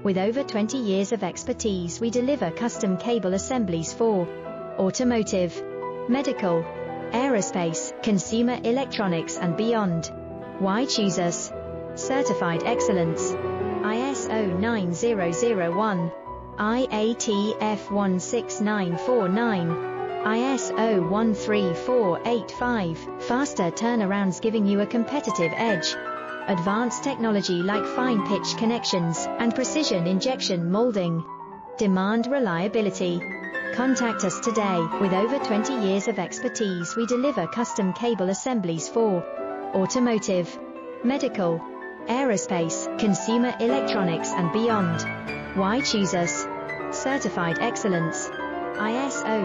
With over 20 years of expertise, we deliver custom cable assemblies for automotive, medical, aerospace, consumer electronics and beyond. Why choose us? Certified excellence. ISO 9001, IATF 16949, ISO 13485. Faster turnarounds giving you a competitive edge. Advanced technology like fine pitch connections and precision injection molding. Demand reliability. Contact us today. With over 20 years of expertise, we deliver custom cable assemblies for automotive, medical, aerospace, consumer electronics and beyond. Why choose us? Certified excellence. ISO